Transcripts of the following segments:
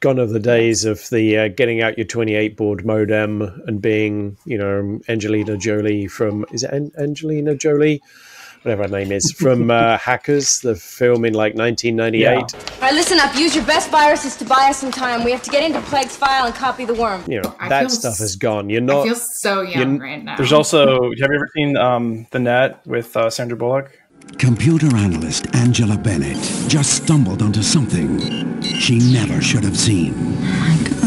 Gone are the days of the getting out your 28 baud modem and being, Angelina Jolie from, is it Angelina Jolie? Whatever her name is, from Hackers, the film in like 1998. Yeah. All right, listen up. Use your best viruses to buy us some time. We have to get into Plague's file and copy the worm. That stuff is gone. You're not. I feel so young right now. There's also, have you ever seen The Net with Sandra Bullock? Computer analyst Angela Bennett just stumbled onto something she never should have seen. My God.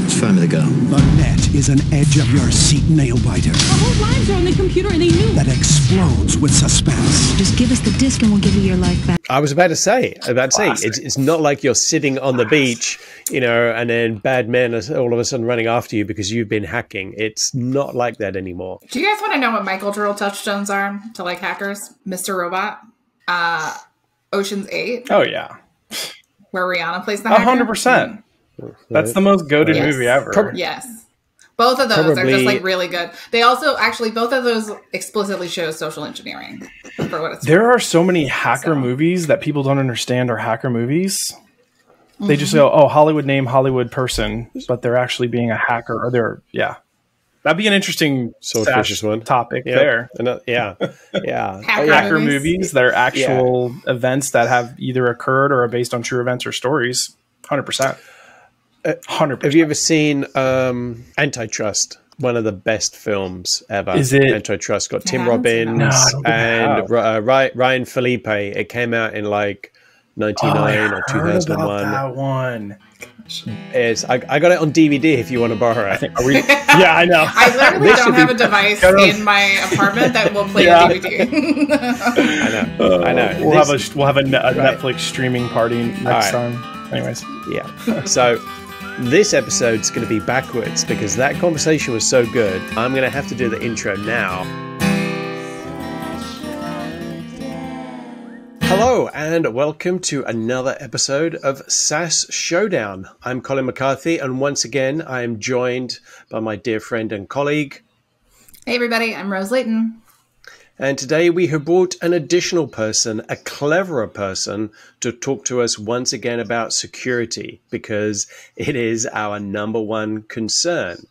It's time to go. The Net is an edge-of-your-seat nail-biter. Our whole lives are on the computer and they knew. That explodes with suspense. Just give us the disc and we'll give you your life back. I was about to say, it's not like you're sitting on the beach, and then bad men are all of a sudden running after you because you've been hacking. It's not like that anymore. Do you guys want to know what my cultural touchstones are to like hackers? Mr. Robot, Ocean's 8. Oh, yeah. Where Rihanna plays the hacker. 100%. That's the most goated movie ever. Yes. Both of those are just like really good. They also actually, both of those explicitly show social engineering for what it's There are so many hacker movies that people don't understand are hacker movies. They just go, oh, Hollywood name, Hollywood person, but they're actually being a hacker or they're, That'd be an interesting topic there. Hacker movies that are actual events that have either occurred or are based on true events or stories. 100%. 100%. Have you ever seen Antitrust? One of the best films ever. Is it? Antitrust got Tim Robbins and Ryan Felipe. It came out in like 99 or 2001. That one. I got it on DVD if you want to borrow it. Yeah, I know. I literally don't have a device in my apartment that will play a DVD. I know. We'll have a Netflix streaming party next time. Anyways. Yeah. So this episode's going to be backwards because that conversation was so good. I'm going to have to do the intro now. Hello and welcome to another episode of SaaS Showdown. I'm Colin McCarthy and once again I am joined by my dear friend and colleague. Hey everybody, I'm Rose Layton. And today we have brought an additional person, a cleverer person, to talk to us once again about security because it is our number one concern.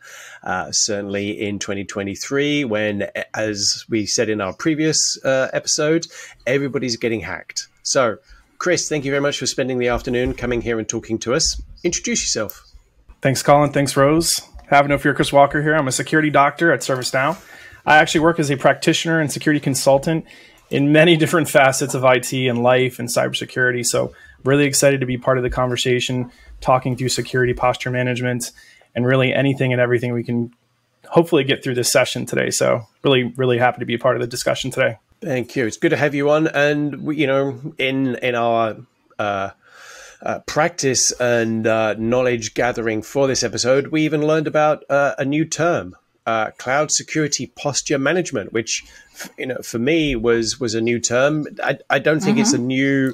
Certainly in 2023 when, as we said in our previous episode, everybody's getting hacked. So, Chris, thank you very much for spending the afternoon coming here and talking to us. Introduce yourself. Thanks, Colin. Thanks, Rose. Have no fear, Chris Walker here. I'm a security doctor at ServiceNow. I actually work as a practitioner and security consultant in many different facets of IT and life and cybersecurity. So really excited to be part of the conversation, talking through security posture management and really anything and everything we can hopefully get through this session today. So really, really happy to be a part of the discussion today. Thank you. It's good to have you on. And, in our practice and knowledge gathering for this episode, we even learned about a new term. Cloud security posture management, which for me was a new term. I don't think it's a new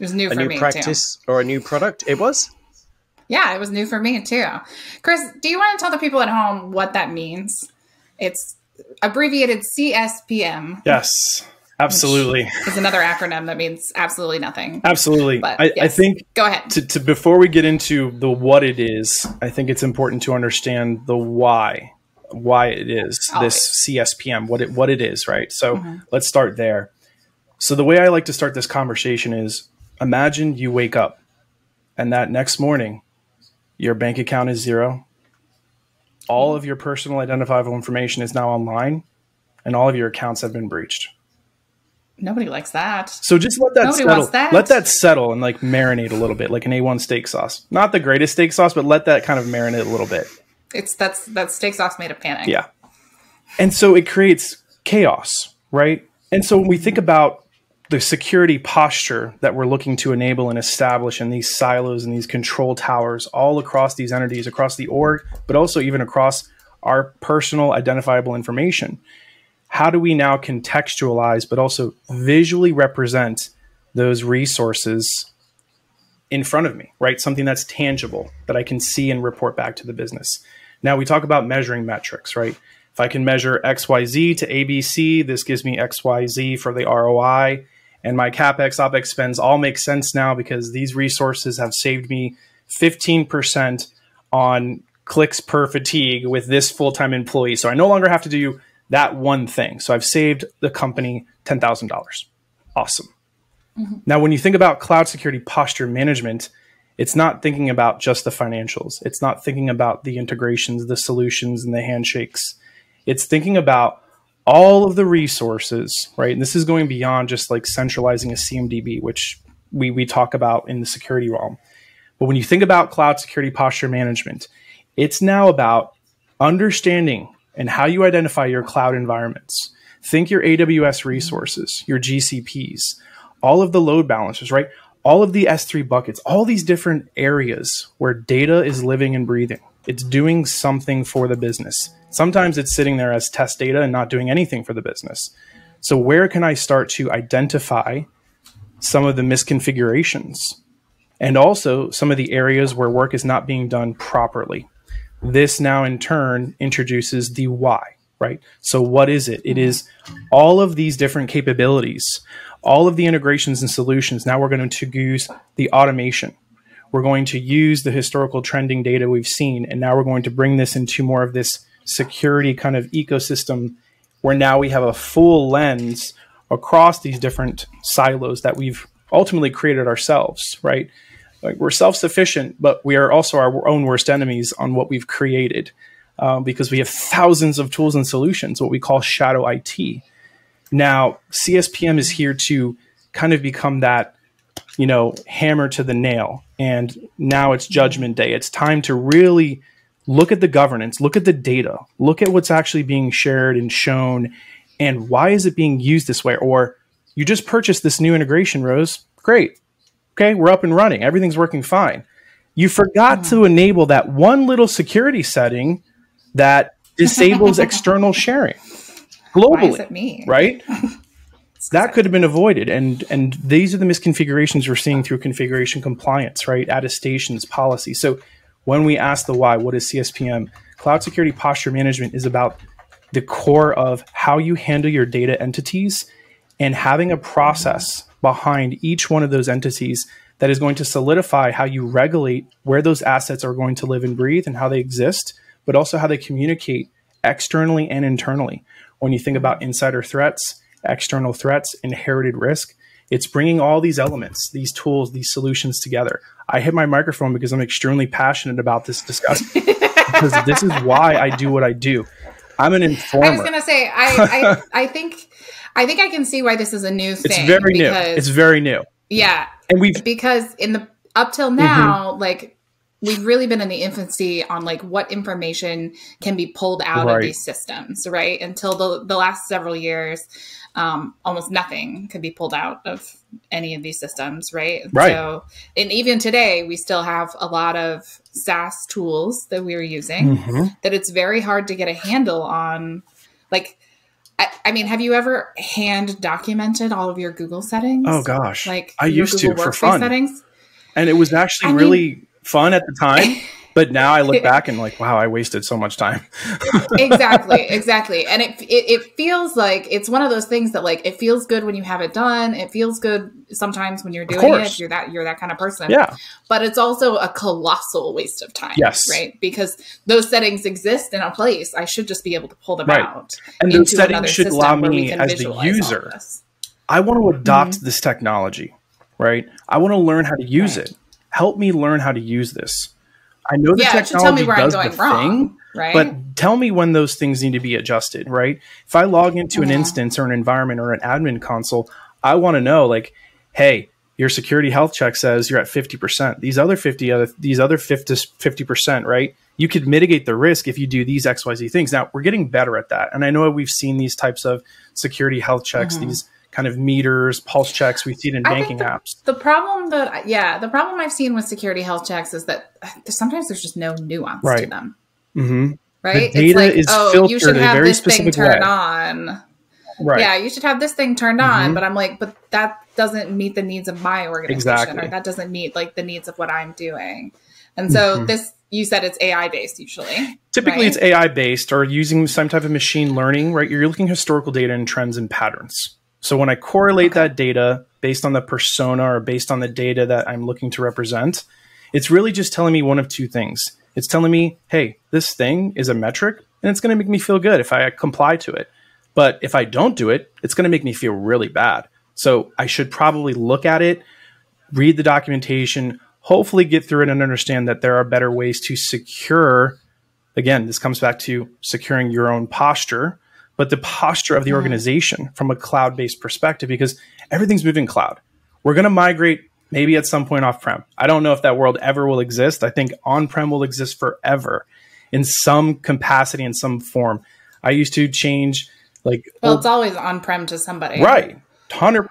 practice or a new product. It was. Yeah, it was new for me too. Chris, do you want to tell the people at home what that means? It's abbreviated CSPM. Yes, absolutely. It's another acronym that means absolutely nothing. Absolutely. But, I think go ahead. To before we get into the what it is, I think it's important to understand the why it is this CSPM, what it is, right? So let's start there. So the way I like to start this conversation is imagine you wake up and that next morning, your bank account is zero. All of your personal identifiable information is now online and all of your accounts have been breached. Nobody likes that. So just let that Nobody settle. wants that. Let that settle and like marinate a little bit, like an A1 steak sauce. Not the greatest steak sauce, but let that kind of marinate a little bit. That's steak sauce made of panic. Yeah. And so it creates chaos, right? And so when we think about the security posture that we're looking to enable and establish in these silos and these control towers all across these entities, across the org, but also even across our personal identifiable information, how do we now contextualize, but also visually represent those resources in front of me, right? Something that's tangible that I can see and report back to the business. Now we talk about measuring metrics, right? If I can measure XYZ to ABC, this gives me XYZ for the ROI, and my CapEx, OpEx spends all make sense now because these resources have saved me 15% on clicks per fatigue with this full-time employee. So I no longer have to do that one thing. So I've saved the company $10,000. Awesome. Now, when you think about cloud security posture management, it's not thinking about just the financials. It's not thinking about the integrations, the solutions, and the handshakes. It's thinking about all of the resources, right? And this is going beyond just like centralizing a CMDB, which we talk about in the security realm. But when you think about cloud security posture management, it's now about understanding and how you identify your cloud environments. Think your AWS resources, your GCPs, all of the load balancers, right? All of the S3 buckets, all these different areas where data is living and breathing. It's doing something for the business. Sometimes it's sitting there as test data and not doing anything for the business. So where can I start to identify some of the misconfigurations and also some of the areas where work is not being done properly? This now in turn introduces the why, right? So what is it? It is all of these different capabilities, all of the integrations and solutions. Now we're going to use the automation. We're going to use the historical trending data we've seen, and now we're going to bring this into more of this security kind of ecosystem where now we have a full lens across these different silos that we've ultimately created ourselves, right? Like we're self-sufficient, but we are also our own worst enemies on what we've created because we have thousands of tools and solutions, what we call shadow IT. Now, CSPM is here to kind of become that, you know, hammer to the nail. And now it's judgment day. It's time to really look at the governance, look at the data, look at what's actually being shared and shown, and why is it being used this way? Or you just purchased this new integration, Rose. Great. Okay, we're up and running. Everything's working fine. You forgot to enable that one little security setting that disables external sharing globally. Why is it me? Right? That could have been avoided. And these are the misconfigurations we're seeing through configuration compliance, right? Attestations, policy. So when we ask the why, what is CSPM? Cloud security posture management is about the core of how you handle your data entities and having a process behind each one of those entities that is going to solidify how you regulate where those assets are going to live and breathe and how they exist, but also how they communicate externally and internally. When you think about insider threats, external threats, inherited risk, it's bringing all these elements, these tools, these solutions together. I hit my microphone because I'm extremely passionate about this discussion because this is why I do what I do. I'm an informer. I was going to say, I think I can see why this is a new thing. It's very new. It's very new. Yeah. And because up till now, like we've really been in the infancy on like what information can be pulled out of these systems, right? Until the last several years, almost nothing could be pulled out of any of these systems, right? So, and even today, we still have a lot of SaaS tools that we're using that it's very hard to get a handle on. Like, I mean, have you ever hand documented all of your Google settings? Oh gosh, like I used Google to for fun, settings? And it was actually really fun at the time. But now I look back and like, wow, I wasted so much time. Exactly. And it feels like it's one of those things that like, it feels good when you have it done. It feels good sometimes when you're doing it. You're that kind of person. Yeah. But it's also a colossal waste of time. Yes. Right. Because those settings exist in a place. I should just be able to pull them out. And those settings should allow me as the user. I want to adopt this technology, right? I want to learn how to use it. Help me learn how to use this. I know the technology does the thing, right? But tell me when those things need to be adjusted, right? If I log into an instance or an environment or an admin console, I want to know like, hey, your security health check says you're at 50%. These other 50%, right? You could mitigate the risk if you do these XYZ things. Now, we're getting better at that. And I know we've seen these types of security health checks, these kind of meters, pulse checks. We see it in banking apps. The problem I've seen with security health checks is that sometimes there's just no nuance to them. Right? The data is filtered you should in a have very this thing specific turned way. on. Right. Yeah, you should have this thing turned on, but I'm like, but that doesn't meet the needs of my organization, or that doesn't meet like the needs of what I'm doing. And so you said it's AI based usually. Typically it's AI based or using some type of machine learning, right? You're looking historical data and trends and patterns. So when I correlate that data based on the persona or based on the data that I'm looking to represent, it's really just telling me one of two things. It's telling me, hey, this thing is a metric and it's going to make me feel good if I comply to it. But if I don't do it, it's going to make me feel really bad. So I should probably look at it, read the documentation, hopefully get through it and understand that there are better ways to secure. Again, this comes back to securing your own posture, but the posture of the organization from a cloud-based perspective, because everything's moving cloud. We're going to migrate maybe at some point off-prem. I don't know if that world ever will exist. I think on-prem will exist forever in some capacity, in some form. I used to change it's always on-prem to somebody. Right. 100%.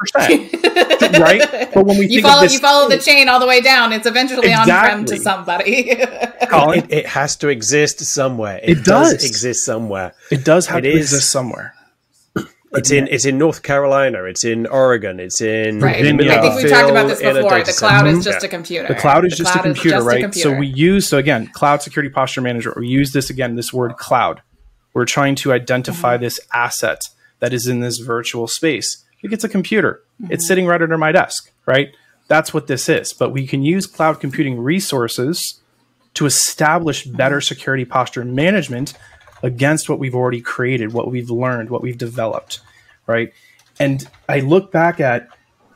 Right? But when we you follow the chain all the way down, it's eventually on-prem to somebody. Colin, it has to exist somewhere. It does exist somewhere. It does have to exist somewhere. It's in North Carolina. It's in Oregon. It's in Virginia. I think we talked about this before. The cloud is just a computer. The cloud is just a computer, right? So we use, again, Cloud Security Posture Manager. We use this word cloud. We're trying to identify this asset that is in this virtual space. It's a computer. It's sitting right under my desk, right? That's what this is. But we can use cloud computing resources to establish better security posture management against what we've already created, what we've learned, what we've developed, right? And I look back at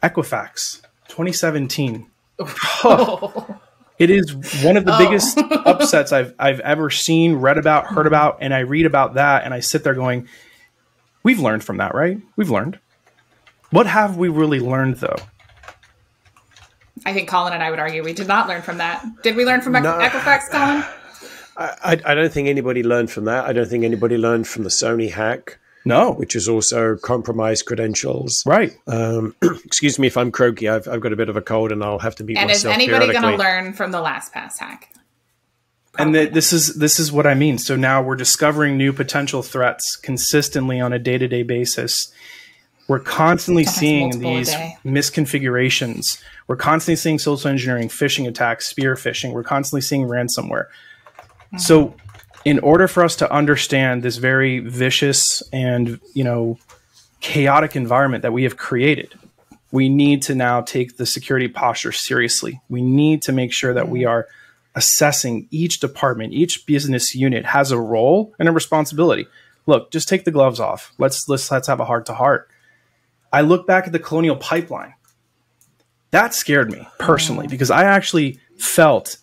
Equifax 2017. It is one of the biggest upsets I've ever seen, read about, heard about, and I read about that and I sit there going, we've learned from that, right? We've learned. What have we really learned, though? I think Colin and I would argue we did not learn from that. Did we learn from Equifax, Colin? I don't think anybody learned from that. I don't think anybody learned from the Sony hack. No. Which is also compromised credentials. Right. Excuse me if I'm croaky. I've got a bit of a cold and I'll have to mute myself. And is anybody going to learn from the LastPass hack? Probably. And this is what I mean. So now we're discovering new potential threats consistently on a day-to-day basis. We're constantly seeing these misconfigurations. We're constantly seeing social engineering, phishing attacks, spear phishing. We're constantly seeing ransomware. So in order for us to understand this very vicious and, chaotic environment that we have created, we need to now take the security posture seriously. We need to make sure that we are assessing each department, each business unit has a role and a responsibility. Look, just take the gloves off. Let's have a heart-to-heart. I look back at the Colonial Pipeline. That scared me personally because I actually felt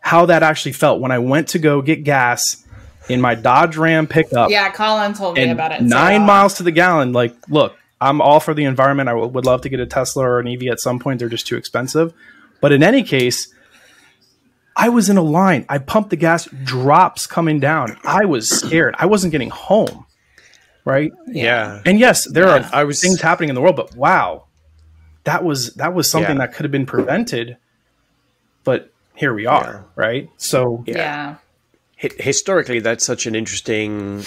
how that actually felt when I went to go get gas in my Dodge Ram pickup. Yeah, Colin told me about it. 9 miles to the gallon. Look, I'm all for the environment. I would love to get a Tesla or an EV at some point. They're just too expensive. But in any case, I was in a line. I pumped the gas, drops coming down. I was scared. I wasn't getting home. Right? Yeah. And yes, there are things happening in the world, but wow, that was something that could have been prevented. But here we are, right? So historically, that's such an interesting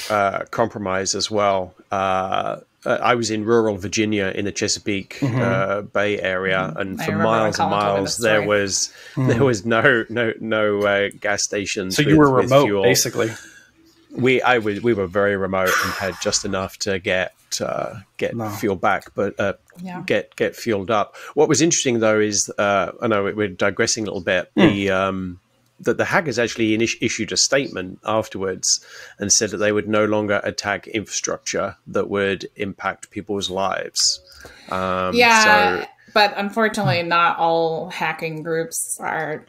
compromise as well. I was in rural Virginia in the Chesapeake Bay area, and for miles and miles there was no gas stations. So you were remote, basically. We were very remote and had just enough to get fuel back, but get fueled up. What was interesting though is I know we're digressing a little bit. The hackers actually issued a statement afterwards and said that they would no longer attack infrastructure that would impact people's lives. But unfortunately, not all hacking groups are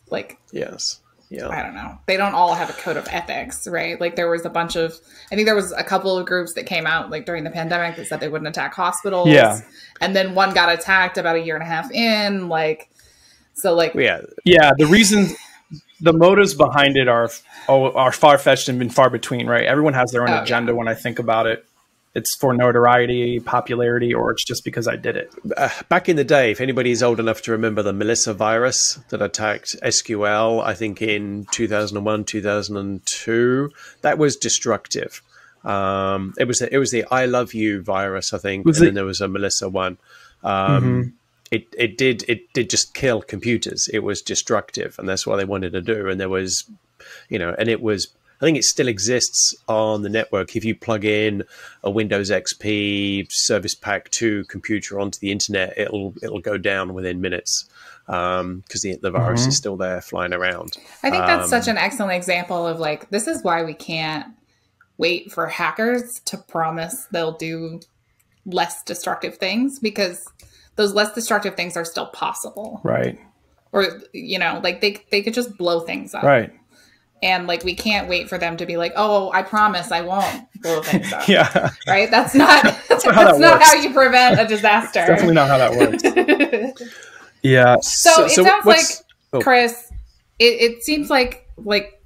like. Yes. Yeah. I don't know. They don't all have a code of ethics, right? Like there was I think there was a couple of groups that came out like during the pandemic that said they wouldn't attack hospitals. Yeah. And then one got attacked about a year and a half in. The reasons, the motives behind it are far-fetched and been far between, right? Everyone has their own agenda when I think about it. It's for notoriety, popularity, or it's just because I did it. Back in the day, if anybody's old enough to remember the Melissa virus that attacked SQL, I think in 2001, 2002, that was destructive. It was the I love you virus, I think, then there was a Melissa one. It did just kill computers. It was destructive, and that's what they wanted to do. And there was, and it was. I think it still exists on the network. If you plug in a Windows XP Service Pack 2 computer onto the internet, it'll go down within minutes. because the virus is still there flying around. I think that's such an excellent example of like, this is why we can't wait for hackers to promise they'll do less destructive things, because those less destructive things are still possible. Right. Or, you know, like they could just blow things up. Right. And like, we can't wait for them to be like, oh, I promise I won't blow things up. Yeah. Right. That's not, that's not how you prevent a disaster. Definitely not how that works. Yeah. So it sounds like, Chris, it seems like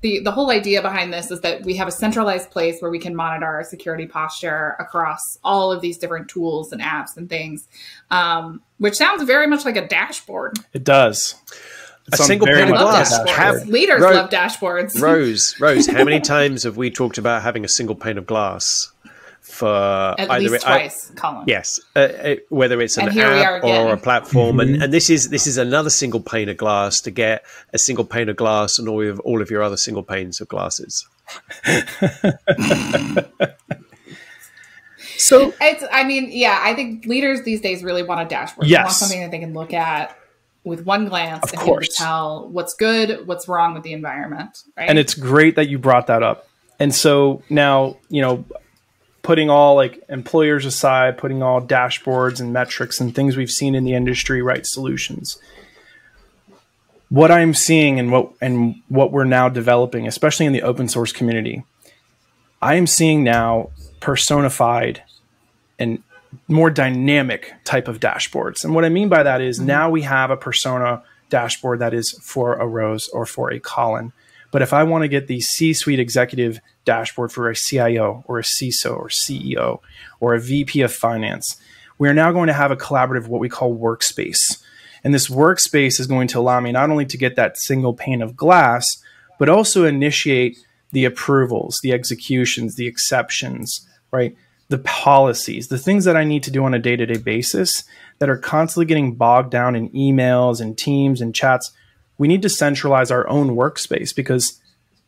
the whole idea behind this is that we have a centralized place where we can monitor our security posture across all of these different tools and apps and things, which sounds very much like a dashboard. It does. A single pane of glass. Leaders love dashboards. Rose, how many times have we talked about having a single pane of glass for at least twice, Colin? Yes, whether it's an app or a platform, and this is another single pane of glass to get a single pane of glass and all of your other single panes of glasses. So I think leaders these days really want a dashboard. They want something that they can look at with one glance and be able to tell what's good, what's wrong with the environment. Right? And it's great that you brought that up. And so now, you know, putting all like employers aside, putting all dashboards and metrics and things we've seen in the industry, right, solutions. What I'm seeing and what we're now developing, especially in the open source community, I am seeing now personified and more dynamic type of dashboards. And what I mean by that is now we have a persona dashboard that is for a Rose or for a Colin. But if I want to get the C-suite executive dashboard for a CIO or a CISO or CEO or a VP of finance, we're now going to have a collaborative, what we call workspace. And this workspace is going to allow me not only to get that single pane of glass, but also initiate the approvals, the executions, the exceptions, right? The policies, the things that I need to do on a day-to-day basis that are constantly getting bogged down in emails and Teams and chats. We need to centralize our own workspace, because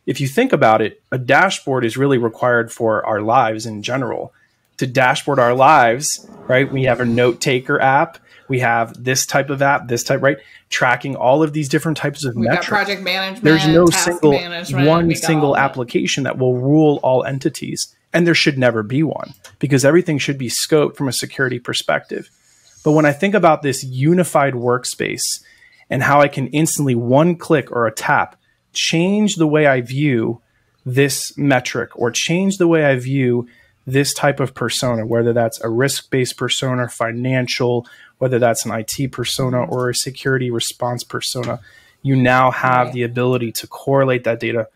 if you think about it, a dashboard is really required for our lives in general. To dashboard our lives, right? We have a note taker app. We have this type of app, this type, right? Tracking all of these different types of metrics. Got project management. There's no single application that will rule all entities. And there should never be one, because everything should be scoped from a security perspective. But when I think about this unified workspace and how I can instantly one click or a tap change the way I view this metric or change the way I view this type of persona, whether that's a risk-based persona, financial, whether that's an IT persona or a security response persona, you now have the ability to correlate that data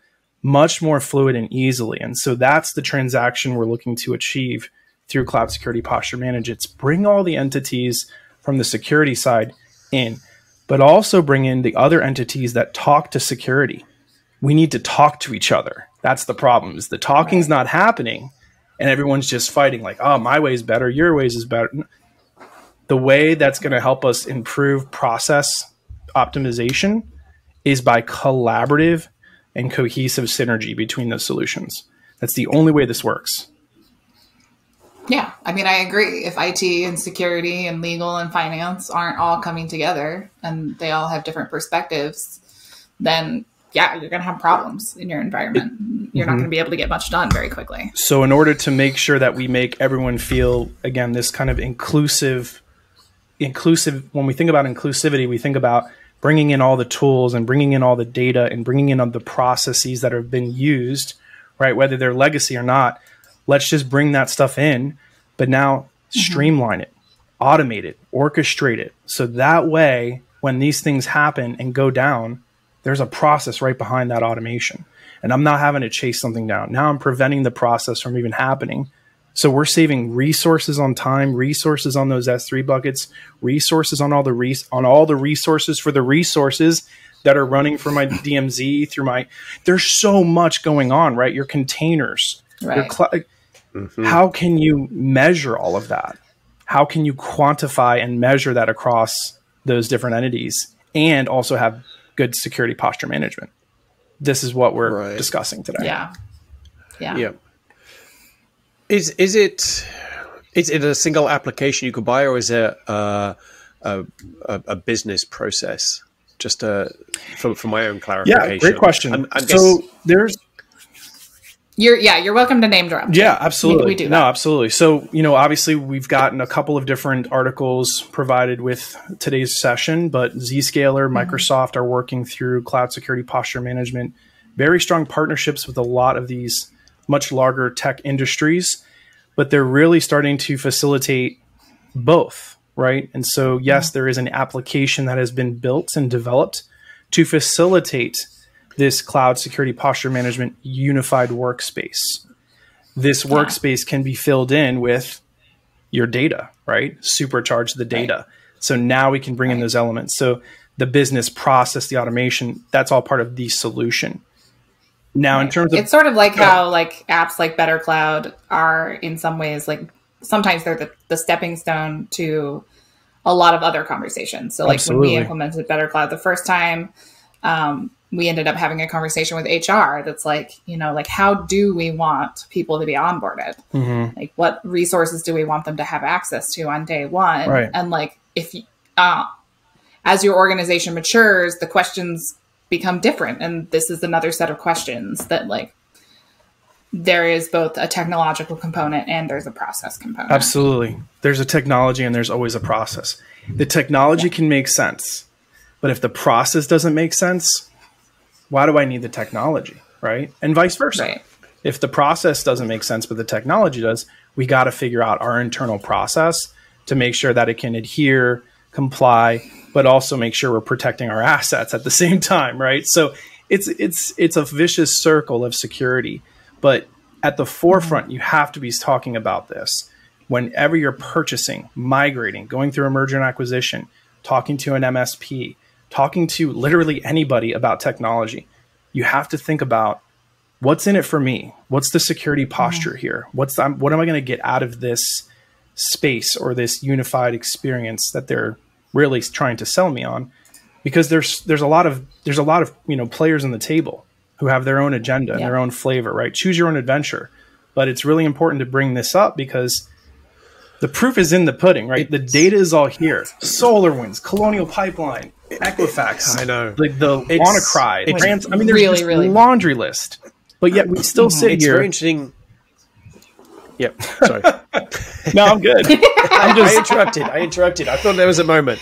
much more fluid and easily. And so that's the transaction we're looking to achieve through Cloud Security Posture Manage. It's bring all the entities from the security side in, but also bring in the other entities that talk to security. We need to talk to each other. That's the problem, is the talking's not happening and everyone's just fighting like, oh, my way is better, your ways is better. The way that's going to help us improve process optimization is by collaborative and cohesive synergy between those solutions. That's the only way this works. Yeah, I mean, I agree. If IT and security and legal and finance aren't all coming together and they all have different perspectives, then yeah, you're going to have problems in your environment. You're not going to be able to get much done very quickly. So in order to make sure that we make everyone feel, again, this kind of inclusive, when we think about inclusivity, we think about bringing in all the tools and bringing in all the data and bringing in all the processes that have been used, right? Whether they're legacy or not, let's just bring that stuff in, but now streamline it, automate it, orchestrate it. So that way, when these things happen and go down, there's a process right behind that automation. And I'm not having to chase something down. Now I'm preventing the process from even happening. So we're saving resources on time, resources on those S3 buckets, resources on all the resources for the resources that are running for my DMZ through my. There's so much going on, right? Your containers. Right. How can you measure all of that? How can you quantify and measure that across those different entities and also have good security posture management? This is what we're discussing today. Yeah. Is it a single application you could buy, or is it a a business process? Just for my own clarification. Yeah, great question. You're welcome to name drop. Yeah, absolutely. We do that. No, absolutely. So, obviously we've gotten a couple of different articles provided with today's session, but Zscaler, Microsoft are working through cloud security posture management, very strong partnerships with a lot of these much larger tech industries, but they're really starting to facilitate both, right? And so, yes, there is an application that has been built and developed to facilitate this cloud security posture management unified workspace. This workspace can be filled in with your data, right? Supercharge the data. Right. So now we can bring in those elements. So the business process, the automation, that's all part of the solution. Now, in terms of, it's sort of like how like apps like Better Cloud are in some ways, like sometimes they're the stepping stone to a lot of other conversations. So like when we implemented Better Cloud the first time, we ended up having a conversation with HR that's like, like how do we want people to be onboarded? Like what resources do we want them to have access to on day one? Right. And like if as your organization matures, the questions become different. And this is another set of questions that like there is both a technological component and there's a process component. Absolutely. There's a technology and there's always a process. The technology can make sense, but if the process doesn't make sense, why do I need the technology, right? And vice versa. Right. If the process doesn't make sense, but the technology does, we got to figure out our internal process to make sure that it can adhere, comply, but also make sure we're protecting our assets at the same time, right? So it's a vicious circle of security. But at the forefront, you have to be talking about this. Whenever you're purchasing, migrating, going through a merger and acquisition, talking to an MSP, talking to literally anybody about technology, you have to think about what's in it for me? What's the security posture here? What am I going to get out of this space or this unified experience that they're really trying to sell me on? Because there's a lot of players on the table who have their own agenda and their own flavor, right? Choose your own adventure. But it's really important to bring this up because the proof is in the pudding, right? The data is all here. SolarWinds, Colonial Pipeline, Equifax. I know. Like the WannaCry. There's really a laundry list. But yet we still sit it's here. Very interesting. Yep. Sorry. No, I'm good. I interrupted. I thought there was a moment.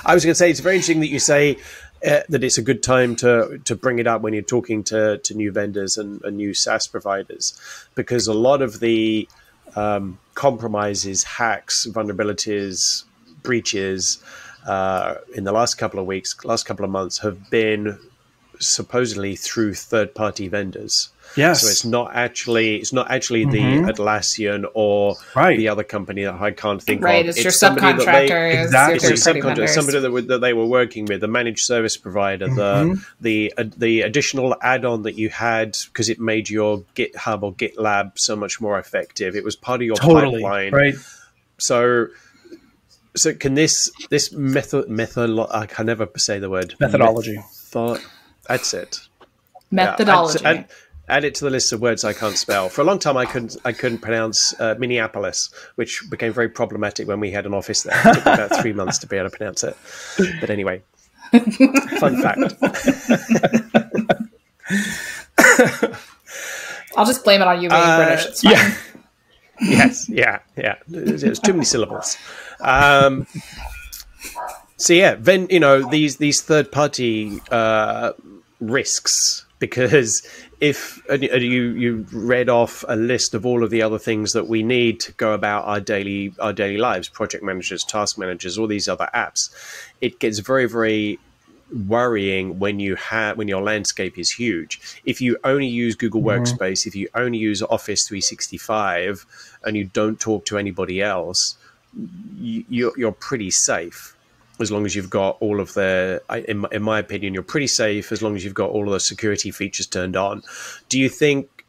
I was going to say, it's very interesting that you say that it's a good time to bring it up when you're talking to new vendors and new SaaS providers, because a lot of the compromises, hacks, vulnerabilities, breaches in the last couple of weeks, last couple of months have been supposedly through third-party vendors. Yes. So it's not actually the Atlassian or the other company that I can't think of. Right, it's your subcontractors. Exactly. It's your subcontractor, somebody that they were working with, the managed service provider, the additional add-on that you had because it made your GitHub or GitLab so much more effective. It was part of your pipeline. Right. So can this method I can never say the word methodology. That's it. Methodology. Yeah, add it to the list of words I can't spell. For a long time, I couldn't pronounce Minneapolis, which became very problematic when we had an office there. It took me about 3 months to be able to pronounce it. But anyway, fun fact. I'll just blame it on you being British. It's fine. Yeah. Yes. Yeah. There's too many syllables. So yeah, then these third party risks. Because if you read off a list of all of the other things that we need to go about our daily lives, project managers, task managers, all these other apps, it gets very, very worrying when your landscape is huge. If you only use Google Workspace, if you only use Office 365, and you don't talk to anybody else, you're pretty safe. As long as you've got all of in my opinion, you're pretty safe as long as you've got all of the security features turned on. Do you think,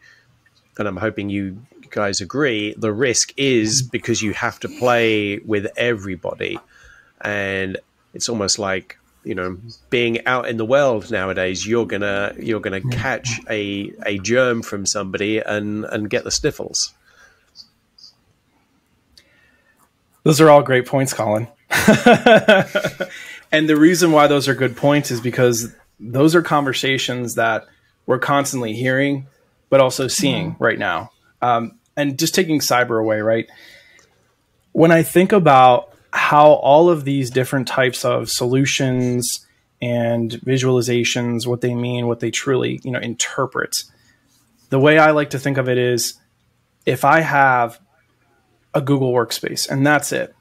and I'm hoping you guys agree, the risk is because you have to play with everybody, and it's almost like, being out in the world nowadays, you're gonna catch a germ from somebody and get the sniffles. Those are all great points, Colin. And the reason why those are good points is because those are conversations that we're constantly hearing, but also seeing right now. And just taking cyber away, right? When I think about how all of these different types of solutions and visualizations, what they mean, what they truly, interpret, the way I like to think of it is, if I have a Google workspace and that's it,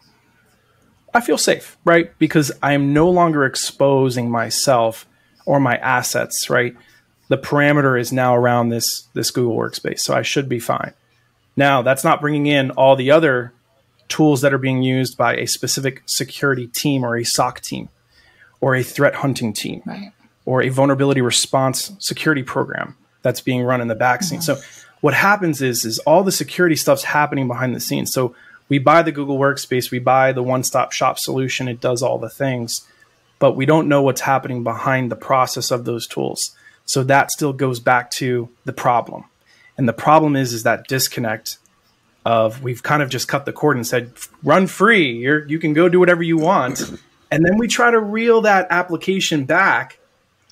I feel safe, right? Because I am no longer exposing myself or my assets, right? The parameter is now around this Google workspace, so I should be fine. Now, that's not bringing in all the other tools that are being used by a specific security team or a SOC team or a threat hunting team, right, or a vulnerability response security program that's being run in the back scene. So what happens is all the security stuff's happening behind the scenes. So we buy the Google workspace, we buy the one-stop shop solution, it does all the things, but we don't know what's happening behind the process of those tools. So that still goes back to the problem. And the problem is that disconnect of, we've kind of just cut the cord and said, run free, you can go do whatever you want. And then we try to reel that application back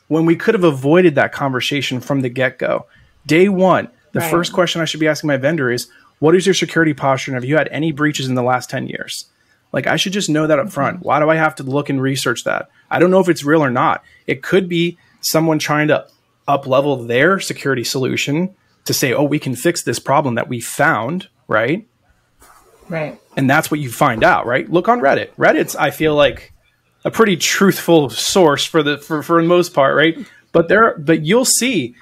when we could have avoided that conversation from the get-go. Day one, the first question I should be asking my vendor is, what is your security posture? And have you had any breaches in the last 10 years? Like, I should just know that up front. Why do I have to look and research that? I don't know if it's real or not. It could be someone trying to up-level their security solution to say, oh, we can fix this problem that we found, right? Right. And that's what you find out, right? Look on Reddit. Reddit's, I feel like, a pretty truthful source for the most part, right? But you'll see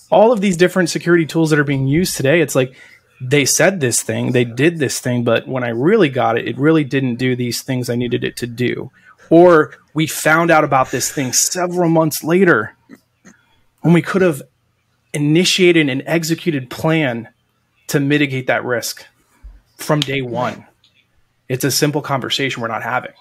all of these different security tools that are being used today. It's like, they said this thing, they did this thing, but when I really got it, it really didn't do these things I needed it to do. Or we found out about this thing several months later when we could have initiated an executed plan to mitigate that risk from day one. It's a simple conversation we're not having.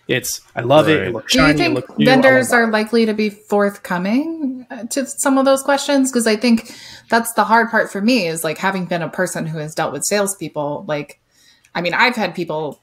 It's, I love it. It looks shiny. Do you think vendors are likely to be forthcoming to some of those questions? Because I think that's the hard part for me, is like, having been a person who has dealt with salespeople, like, I mean, I've had people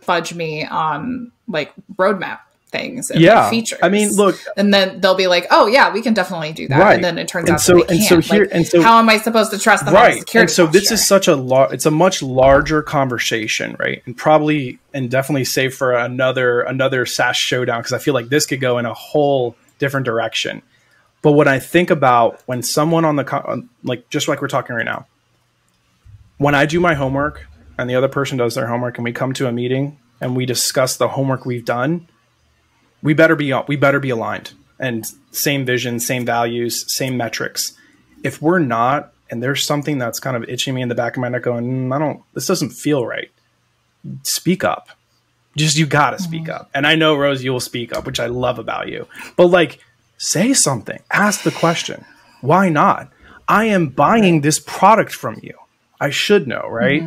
fudge me on like roadmap things and like features. I mean, look, and then they'll be like, "Oh yeah, we can definitely do that," and then it turns out that they can't. So here, like, how am I supposed to trust them? On the security and so posture? this is such it's a much larger conversation, right? And definitely save for another SaaS Showdown, because I feel like this could go in a whole different direction. But what I think about when someone on like, just like we're talking right now, when I do my homework and the other person does their homework and we come to a meeting and we discuss the homework we've done, we better be aligned, and same vision, same values, same metrics. If we're not, and there's something that's kind of itching me in the back of my neck going, this doesn't feel right, speak up. You gotta speak up. And I know, Rose, you will speak up, which I love about you, but like, say something, ask the question. Why not? I am buying this product from you. I should know, right?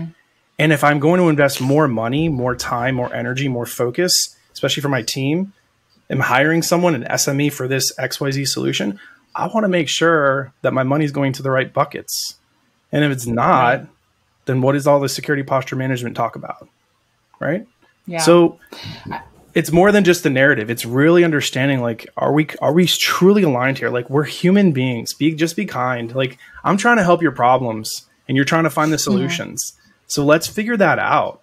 And if I'm going to invest more money, more time, more energy, more focus, especially for my team, I'm hiring someone, an SME for this XYZ solution, I want to make sure that my money's going to the right buckets. And if it's not, then what is all the security posture management talk about? Right? Yeah. So it's more than just the narrative. It's really understanding, like, are we truly aligned here? Like, we're human beings. Just be kind. Like, I'm trying to help your problems and you're trying to find the solutions. So let's figure that out.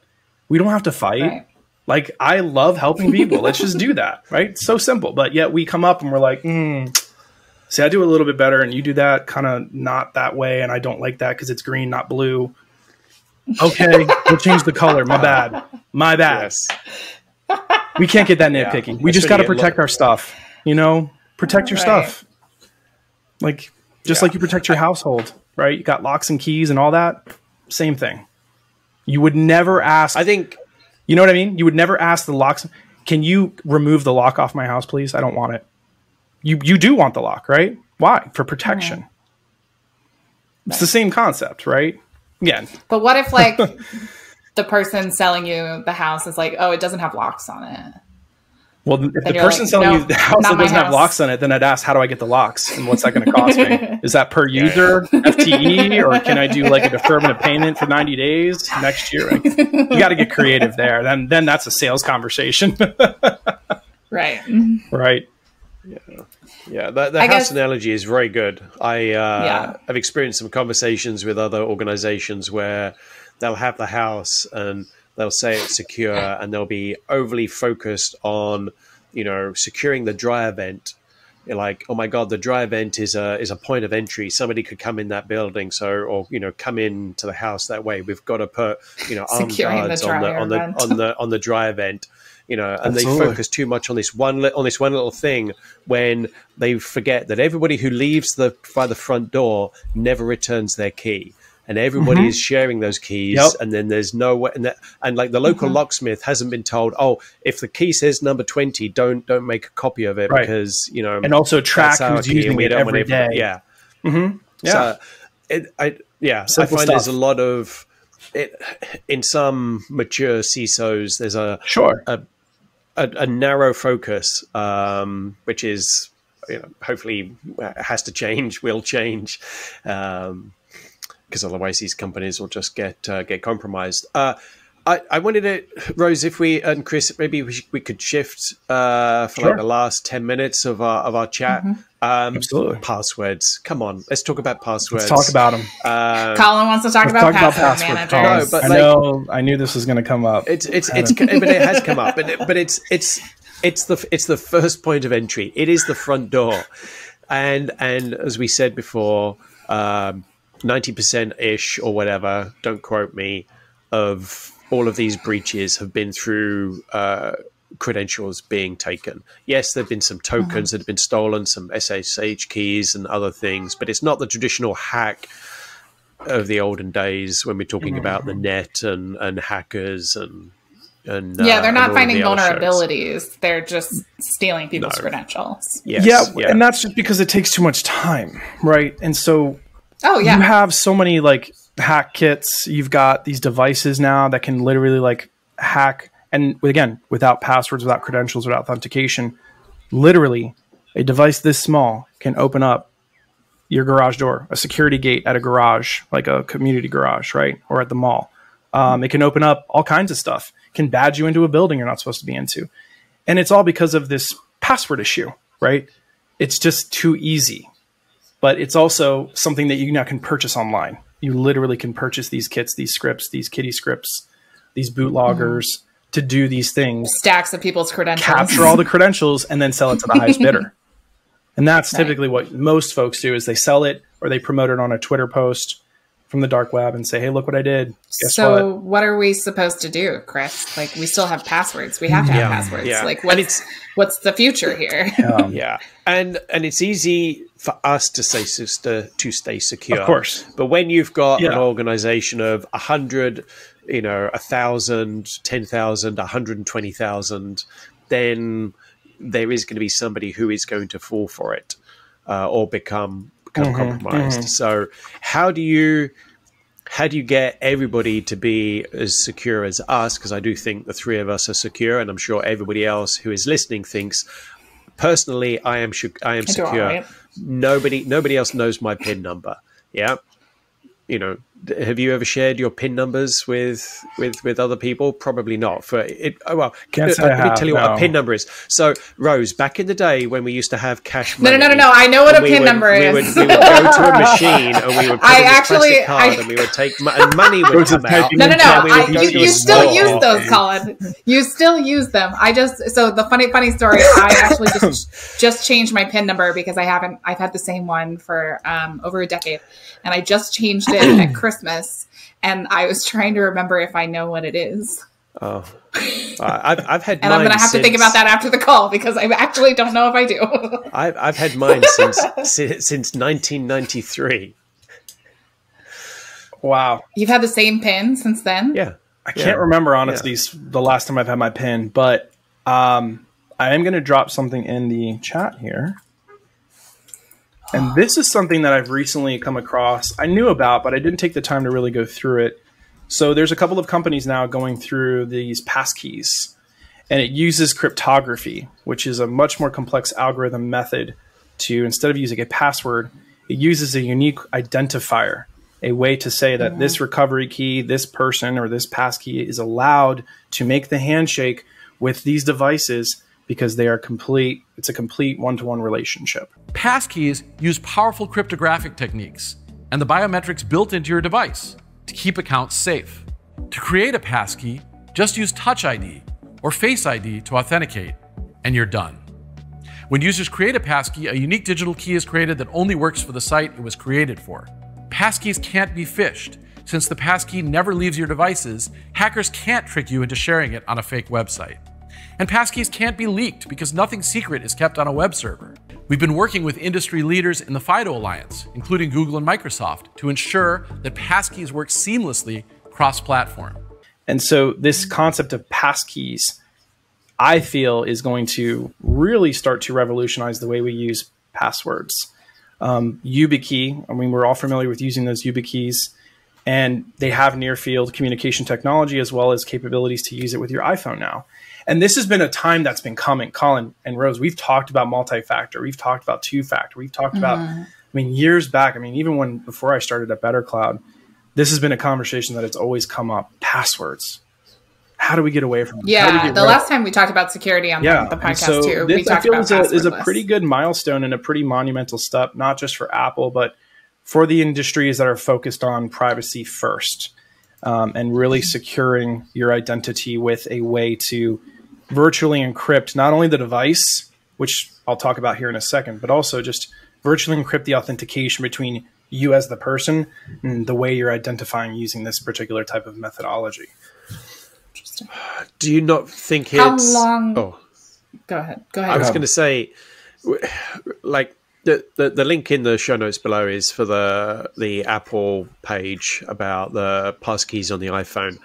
We don't have to fight. Right. Like, I love helping people. Let's just do that, right? It's so simple. But yet we come up and we're like, see, I do it a little bit better and you do that kind of not that way. And I don't like that because it's green, not blue. Okay, we'll change the color. My bad. Yes. We can't get that nitpicky. Yeah. We just got to protect our stuff, protect your stuff. Like, just like you protect your household, right? You got locks and keys and all that. Same thing. You would never ask. I think, you know what I mean? You would never ask the locks. Can you remove the lock off my house, please? I don't want it. You do want the lock, right? Why? For protection. It's the same concept, right? Again. But what if, like, the person selling you the house is like, oh, it doesn't have locks on it? Well, if the person's telling you the house that doesn't have locks on it, then I'd ask, how do I get the locks? And what's that going to cost me? Is that per user, FTE, or can I do like a deferment of payment for 90 days next year? Like, you got to get creative there. Then that's a sales conversation. Right. Right. Yeah, the house analogy is very good. I've experienced some conversations with other organizations where they'll have the house and they'll say it's secure, and they'll be overly focused on, securing the dry event. You're like, oh my God, the dry event is a point of entry. Somebody could come in that building, or come into the house that way. We've got to put, armed guards on the dry event. And Absolutely. They focus too much on this one little thing, when they forget that everybody who leaves by the front door never returns their key. And everybody is sharing those keys, and then there's no way. And like the local locksmith hasn't been told, oh, if the key says number 20, don't make a copy of it, because and also track who's using it every day. Yeah, So I find there's a lot of it in some mature CISOs. There's a narrow focus, which is hopefully has to change, will change. Because otherwise these companies will just get compromised. I wanted to, Rose, if we and Chris, maybe we could shift for like the last 10 minutes of our chat. Absolutely. Passwords. Come on, let's talk about passwords. Let's talk about them. Colin wants to talk about password managers. No, but I knew this was going to come up. But it has come up. But it's the first point of entry. It is the front door, and as we said before. 90%-ish or whatever, don't quote me, of all of these breaches have been through credentials being taken. Yes, there have been some tokens that have been stolen, some SSH keys and other things, but it's not the traditional hack of the olden days when we're talking about the net and hackers and they're not finding vulnerabilities. They're just stealing people's credentials. Yes, and that's just because it takes too much time, right? And so you have so many like hack kits. You've got these devices now that can literally like hack, and again, without passwords, without credentials, without authentication, literally a device this small can open up your garage door, a security gate at a garage, like a community garage, right? Or at the mall. It can open up all kinds of stuff, can badge you into a building you're not supposed to be into. And it's all because of this password issue, right? It's just too easy. But it's also something that you now can purchase online. You literally can purchase these kits, these scripts, these kitty scripts, these bootloggers to do these things. Stacks of people's credentials. Capture all the credentials and then sell it to the highest bidder. And that's typically what most folks do, is they sell it or they promote it on a Twitter post from the dark web and say, hey, look what I did. Guess what are we supposed to do, Chris? Like, we still have passwords. We have to have passwords. Yeah. Like, what's the future here? And it's easy for us to stay secure. Of course. But when you've got an organization of 100, 1,000, 10,000, 120,000, then there is going to be somebody who is going to fall for it or become compromised. So how do you get everybody to be as secure as us? Because I do think the three of us are secure, and I'm sure everybody else who is listening thinks, personally, I am secure. Right. Nobody else knows my PIN number. Yeah. Have you ever shared your PIN numbers with other people? Probably not. Let me tell you what a PIN number is. So, Rose, back in the day when we used to have cash money. No. I know what a PIN number is. We would go to a machine and we would put in a plastic card and we would take and money would come out. No. You still use those, Colin. You still use them. So the funny story. I actually just changed my PIN number because I've had the same one for over a decade, and I just changed it at Christmas, and I was trying to remember if I know what it is. Oh, I've had, and I'm going to have to think about that after the call because I actually don't know if I do. I've had mine since 1993. Wow, you've had the same PIN since then? Yeah, I can't remember honestly the last time I've had my PIN, but I am going to drop something in the chat here. And this is something that I've recently come across. I knew about, but I didn't take the time to really go through it. So there's a couple of companies now going through these passkeys. And it uses cryptography, which is a much more complex algorithm method to, instead of using a password, it uses a unique identifier, a way to say that this recovery key, this person, or this passkey is allowed to make the handshake with these devices because they are complete. It's a complete one-to-one relationship. Passkeys use powerful cryptographic techniques and the biometrics built into your device to keep accounts safe. To create a passkey, just use Touch ID or Face ID to authenticate, and you're done. When users create a passkey, a unique digital key is created that only works for the site it was created for. Passkeys can't be phished. Since the passkey never leaves your devices, hackers can't trick you into sharing it on a fake website. And passkeys can't be leaked because nothing secret is kept on a web server. We've been working with industry leaders in the FIDO Alliance, including Google and Microsoft, to ensure that passkeys work seamlessly cross-platform. And so this concept of passkeys, I feel, is going to really start to revolutionize the way we use passwords. YubiKey, I mean, we're all familiar with using those YubiKeys, and they have near-field communication technology as well as capabilities to use it with your iPhone now. And this has been a time that's been coming. Colin and Rose, we've talked about multi-factor. We've talked about two-factor. We've talked about, I mean, years back, I mean, even before I started at Better Cloud, this has been a conversation that it's always come up. Passwords. How do we get away from them? Yeah, the last time we talked about security on the podcast too, we talked about passwordless. Is a pretty good milestone and a pretty monumental step, not just for Apple, but for the industries that are focused on privacy first, and really securing your identity with a way to virtually encrypt not only the device, which I'll talk about here in a second, but also just virtually encrypt the authentication between you as the person and the way you're identifying using this particular type of methodology. Do you not think it's... How long... Oh. Go ahead. I was going to say, like, the link in the show notes below is for the Apple page about the passkeys on the iPhone.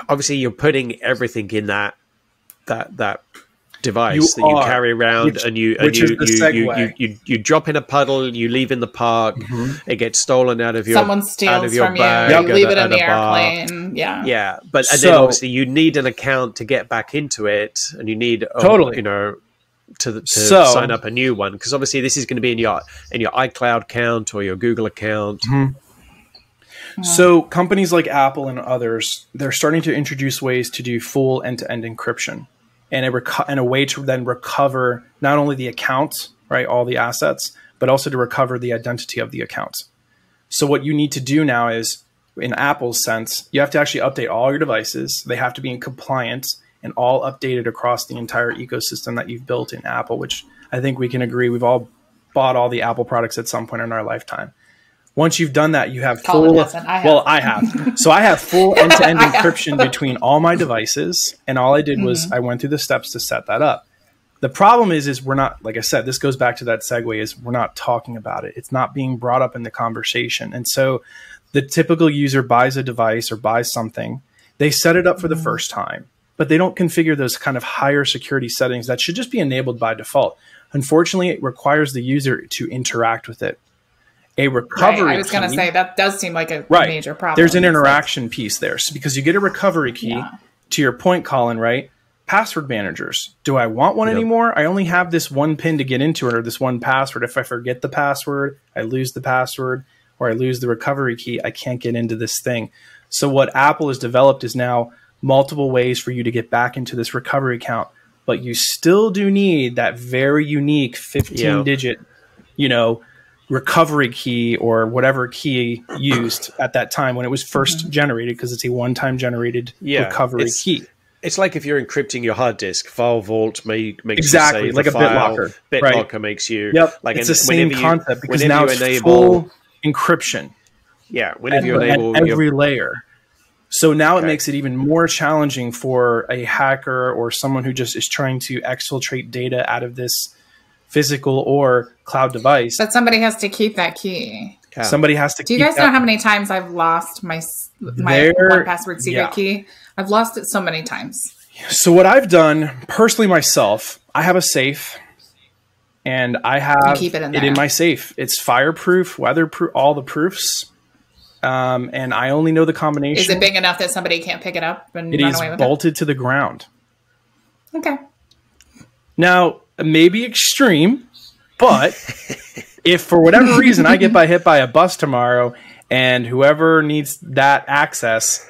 Obviously, you're putting everything in that device that you carry around, and you drop in a puddle, you leave in the park, it gets stolen out of your someone steals from bag, you leave it in the airplane. But then obviously you need an account to get back into it, and you need to sign up a new one, because obviously this is going to be in your iCloud account or your Google account. So companies like Apple and others, they're starting to introduce ways to do full end-to-end encryption and a way to then recover not only the accounts, right, all the assets, but also to recover the identity of the accounts. So what you need to do now is, in Apple's sense, you have to actually update all your devices. They have to be in compliance and all updated across the entire ecosystem that you've built in Apple, which I think we can agree we've all bought all the Apple products at some point in our lifetime. Once you've done that, you have full... I have. So I have full end-to-end encryption between all my devices, and all I did was I went through the steps to set that up. The problem is we're not, like I said, this goes back to that segue, is we're not talking about it. It's not being brought up in the conversation. And so the typical user buys a device or buys something, they set it up for the first time, but they don't configure those kind of higher security settings that should just be enabled by default. Unfortunately, it requires the user to interact with it. A recovery I was going to say, that does seem like a major problem. There's an interaction piece there. So because you get a recovery key, to your point, Colin, right? Password managers. Do I want one anymore? I only have this one PIN to get into it, or this one password. If I forget the password, I lose the password, or I lose the recovery key, I can't get into this thing. So what Apple has developed is now multiple ways for you to get back into this recovery account, but you still do need that very unique 15-digit, recovery key or whatever key used at that time when it was first generated, because it's a one-time generated recovery key. It's like if you're encrypting your hard disk, File Vault makes you save like the a file. BitLocker. BitLocker makes you... Like it's the same concept, because now it's full encryption. Yeah, whenever you enable... every layer. So now it makes it even more challenging for a hacker or someone who just is trying to exfiltrate data out of this physical or cloud device. But somebody has to keep that key. Yeah. Somebody has to. Do you guys know how many times I've lost my 1Password secret key? I've lost it so many times. So what I've done personally myself, I have a safe, and I have keep it in my safe. It's fireproof, weatherproof, all the proofs. And I only know the combination. Is it big enough that somebody can't pick it up and run away with it? It is bolted to the ground. Okay. Now, maybe extreme, but if for whatever reason I get hit by a bus tomorrow and whoever needs that access,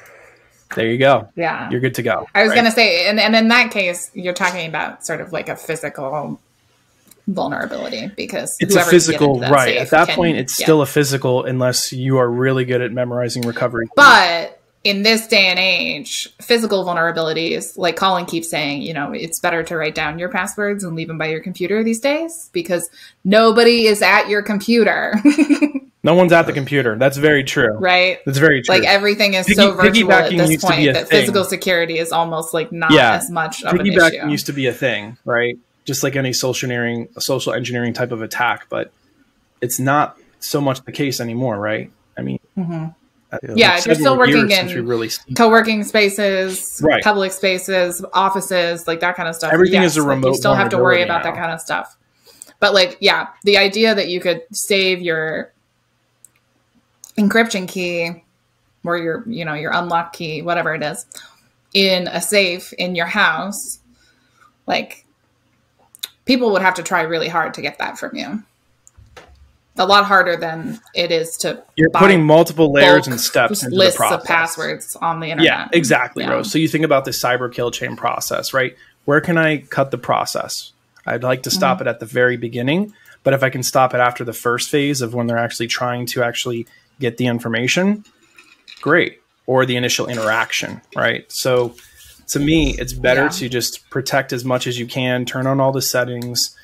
there you go. Yeah. You're good to go. I was going to say, and in that case, you're talking about sort of like a physical vulnerability, because it's a physical, right? At that point, it's still a physical unless you are really good at memorizing recovery. But in this day and age, physical vulnerabilities, like Colin keeps saying, you know, it's better to write down your passwords and leave them by your computer these days because nobody is at your computer. No one's at the computer. That's very true. Right? That's very true. Like everything is so virtual at this point that physical security is almost like not as much of an issue. Piggybacking used to be a thing, right? Just like any social engineering type of attack, but it's not so much the case anymore, right? I mean, yeah, you're still working in co-working spaces, right, public spaces, offices, like that kind of stuff. Everything is a remote. You still have to worry about that kind of stuff. But like, yeah, the idea that you could save your encryption key or your, you know, your unlock key, whatever it is, in a safe in your house, like people would have to try really hard to get that from you. A lot harder than it is to. You're putting multiple layers and steps into lists the process. Of passwords on the internet. Yeah, exactly, Rose. So you think about the cyber kill chain process, right? Where can I cut the process? I'd like to stop it at the very beginning, but if I can stop it after the first phase of when they're actually trying to actually get the information, great. Or the initial interaction, right? So to me, it's better to just protect as much as you can, turn on all the settings,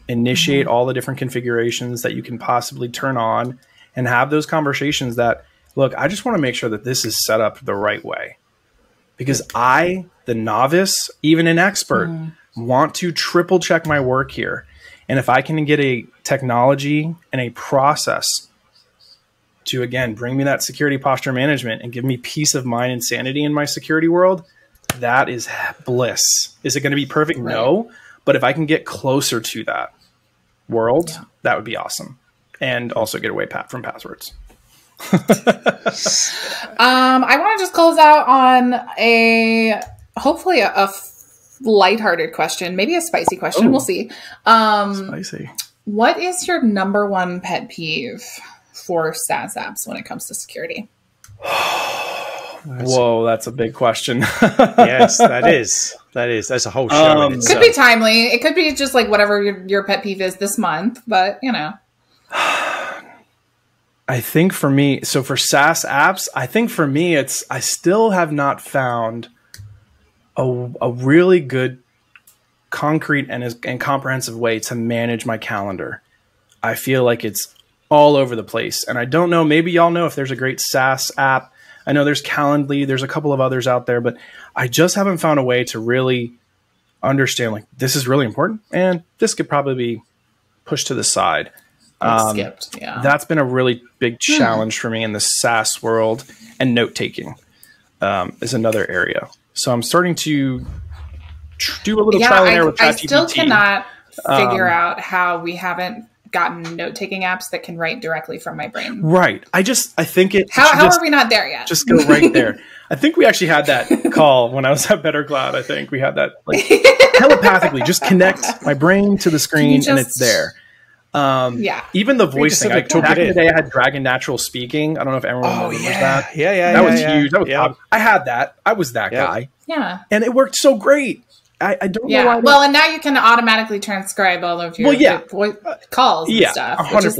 initiate all the different configurations that you can possibly turn on, and have those conversations that, look, I just want to make sure that this is set up the right way. Because I, the novice, even an expert, want to triple check my work here. And if I can get a technology and a process to, again, bring me that security posture management and give me peace of mind and sanity in my security world, that is bliss. Is it going to be perfect? Right. No. But if I can get closer to that world, that would be awesome. And also get away from passwords. I want to just close out on hopefully a lighthearted question, maybe a spicy question. We'll see. Spicy. What is your number one pet peeve for SaaS apps when it comes to security? Whoa, that's a big question. Yes, that is. That's a whole show in itself. Could be timely. It could be just like whatever your pet peeve is this month, but you know. I think for me, so for SaaS apps, I think for me, I still have not found a really good, concrete and comprehensive way to manage my calendar. I feel like it's all over the place. And I don't know, maybe y'all know if there's a great SaaS app. I know there's Calendly, there's a couple of others out there, but I just haven't found a way to really understand, like, this is really important and this could probably be pushed to the side. Skipped, yeah. That's been a really big challenge for me in the SaaS world, and note-taking is another area. So I'm starting to do a little trial and error with ChatGPT. I still cannot figure out how we haven't gotten note-taking apps that can write directly from my brain. Right. I think it. How are we not there yet? Just go right there. I think we actually had that call when I was at Better Cloud. I think we had that, like, telepathically. Just connect my brain to the screen and it's there. Even the voice thing. Back in the day, I had Dragon Natural Speaking. I don't know if everyone remembers that. Yeah. That was huge. That was I had that. I was that guy. Yeah. And it worked so great. I don't know why. Well, and now you can automatically transcribe all of your calls and stuff. 100%. Which is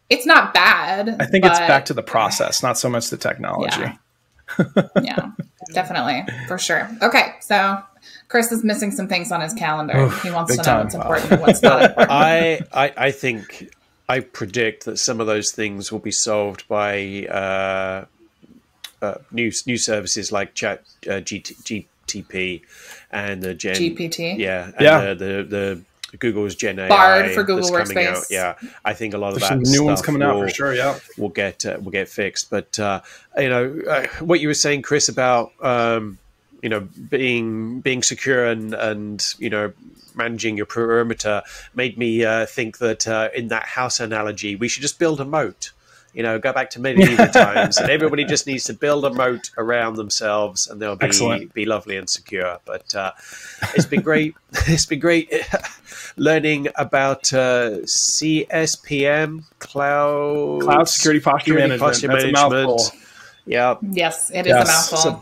it's not bad. I think it's back to the process, not so much the technology. Yeah, definitely. For sure. Okay. So Chris is missing some things on his calendar. He wants to know what's important and what's not important. I think I predict that some of those things will be solved by new services like GTP and the GPT. The Google's Gen AI Bard for Google Workspace. Yeah, I think a lot of There's that some new ones coming out for sure. Yeah, will get fixed. But what you were saying, Chris, about being secure and managing your perimeter made me think that in that house analogy, we should just build a moat. go back to medieval times, and everybody just needs to build a moat around themselves, and they'll be lovely and secure. But it's been great. It's been great learning about CSPM, Cloud Security Posture Management. That's a mouthful. Yeah. Yes, it is a mouthful. It's a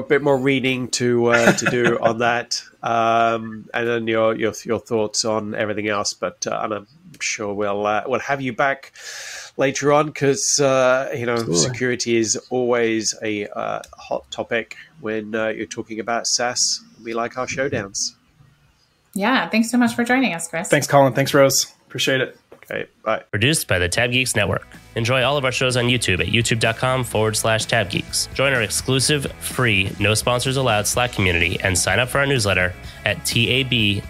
bit more reading to do on that, and then your thoughts on everything else. But and I'm sure we'll have you back later on, because security is always a hot topic when you're talking about SaaS. We like our showdowns. Yeah, thanks so much for joining us, Chris. Thanks, Colin. Thanks, Rose. Appreciate it. Okay, bye. Produced by the Tab Geeks Network. Enjoy all of our shows on YouTube at youtube.com/tabgeeks. Join our exclusive, free, no sponsors allowed Slack community and sign up for our newsletter at tabgeeks.com.